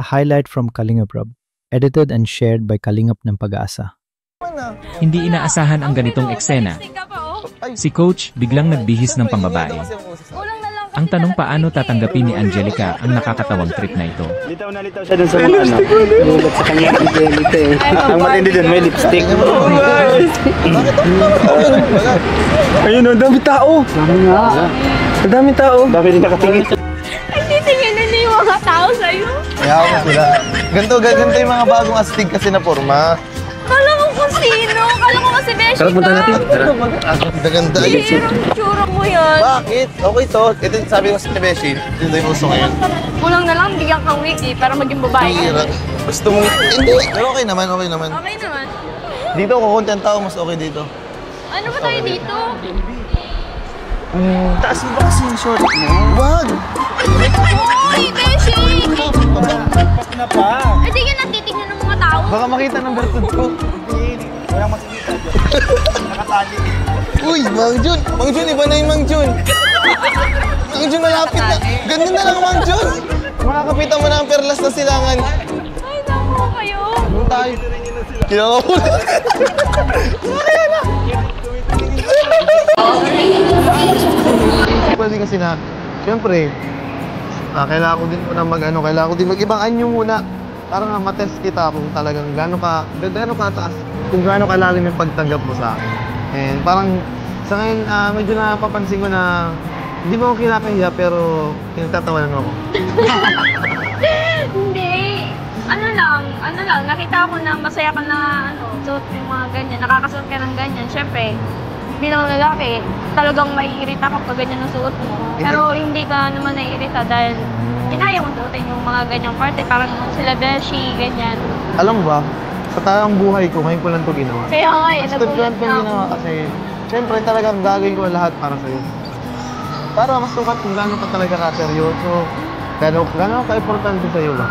a highlight from Kalingap Rab, edited and shared by Kalingap ng Pag-asa. Hindi inaasahan ang ganitong eksena. Si Coach biglang nagbihis ng pambabae. Ang tanong, paano tatanggapin ni Angelica ang nakakatawang trip na ito? Litaw na litaw siya dun sa mga anak. Nulot sa kanya Angelica eh. Ang matindi dun, may lipstick. Ayun, ang dami tao. Dami nga. Ang dami tao. Dami rin nakatingin. Ay, titingin na yung mga tao sa'yo. Kaya ako sila. Ganito yung mga bagong astig kasi na forma. Kala mo kung sino? Kala ko kasi Beshi ka. Punta natin. Ganda. Tsura mo yan. Bakit? Okay to. Ito yung sabi ko sa Beshi. Ito yung uso ngayon. Kulang na lang, bigyan kang wiki para maging babae ka. Gusto mong... Hindi. Pero okay naman. Okay naman. Dito ako konti ang tao. Mas okay dito. Ano ba tayo dito? Taas mo ba kasi yung short mo? Wag! Uy, Beshi! Na pa. Eh, di ka natitignan ng mga tao. Baka makita ng bertud ko. Hindi. Walang makikita dyan. Nakatali. Uy, Mang Jun! Mang Jun, iba na yung Mang Jun! Mang Jun, malapit na! Ganun na lang, Mang Jun! Makakapitan mo na ang perlas na silangan. Ay, naku kayo. Ano tayo? Kilala ko na! Kaya na! Pwede kasi na, siyempre, kailangan ko din muna kailangan ko din mag-ibang anyo muna. Para nga matest kita kung talagang gaano kataas, kung gaano kalalim yung pagtanggap mo sa akin. And parang sa ngayon, medyo napapansin ko na hindi mo ako kinakahiya pero pinagtatawanan mo ako. Hindi. Ano lang, nakita ko na masaya ka na suot yung mga ganyan, nakakasuot ka ng ganyan. Siyempre, bilang lalaki, talagang maiirita kapag ganyan ang suot mo. Pero hindi ka naman naiirita dahil kinaya mo suotin yung mga ganyang parte, parang sila Beshi, ganyan. Alam mo ba, sa taong buhay ko, ngayon ko lang ito ginawa. Kaya nga Nagulat ko ginawa kasi siyempre talagang gagawin ko lahat para sa'yo. Para mas sukat kung gano'n ka talaga ka-seryoso, gano'n ka-importante sa'yo ba?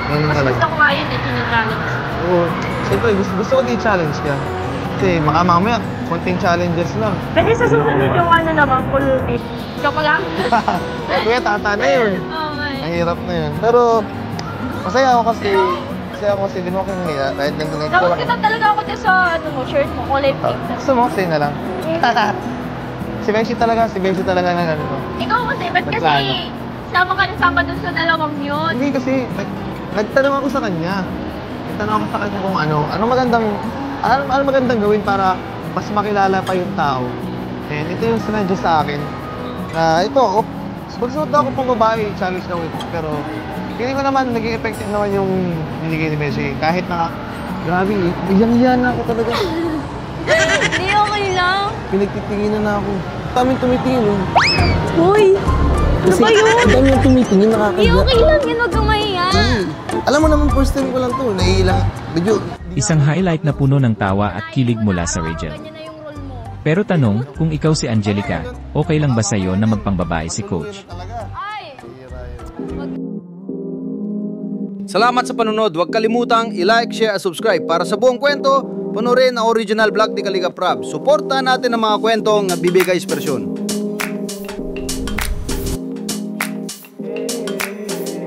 Ganun mas talaga. gusto ko nga yun, challenge. Oo. Siyempre, gusto ko i-challenge ka. Kasi mamaya, konting challenges lang. Pwede sa sumunod yung naman, full fit. Ikaw pa lang? Kuya, tata na yun. Mahirap na yun. Pero, masaya ako kasi di mo ako nangyaya. Kahit ganito Tapos lang. kita talaga ako dyan sa shirt mo, kulay pink. Gusto mo, say na lang. Si Beshi talaga na gano'n. Ikaw kasi, ba't kasi sama ka dun sa dalawang yun? Hindi kasi, nagtanong ako sa kanya. Kung ano magandang gawin para mas makilala pa yung tao. And ito yung sinadya sa akin. Ito, magsuot ako pang babae, challenge lang ito. Pero, feeling ko naman, naging effective naman yung binigay ni Beshi. Kahit na, grabe, iyang-iya na ako talaga. Hindi, okay lang. Pinagtitinginan na ako. Daming tumitingin, eh. Uy! Ano ba yun? Dami yung tumitingin, Hindi, nakakagya. okay lang yun, huwag kang mahiya. Alam mo naman, first time ko lang to. Naiilang, medyo... Isang highlight na puno ng tawa at kilig mula sa Rachel. Ganyan na yung role mo. Pero tanong, kung ikaw si Angelica, okay lang ba sa'yo na magpangbabae si Coach? Ay! Salamat sa panunod. Huwag kalimutang i-like, share at subscribe. Para sa buong kwento, panoorin ang original vlog ni Kalingap Rab. Suportahan natin ang mga kwentong nagbibigay inspirasyon.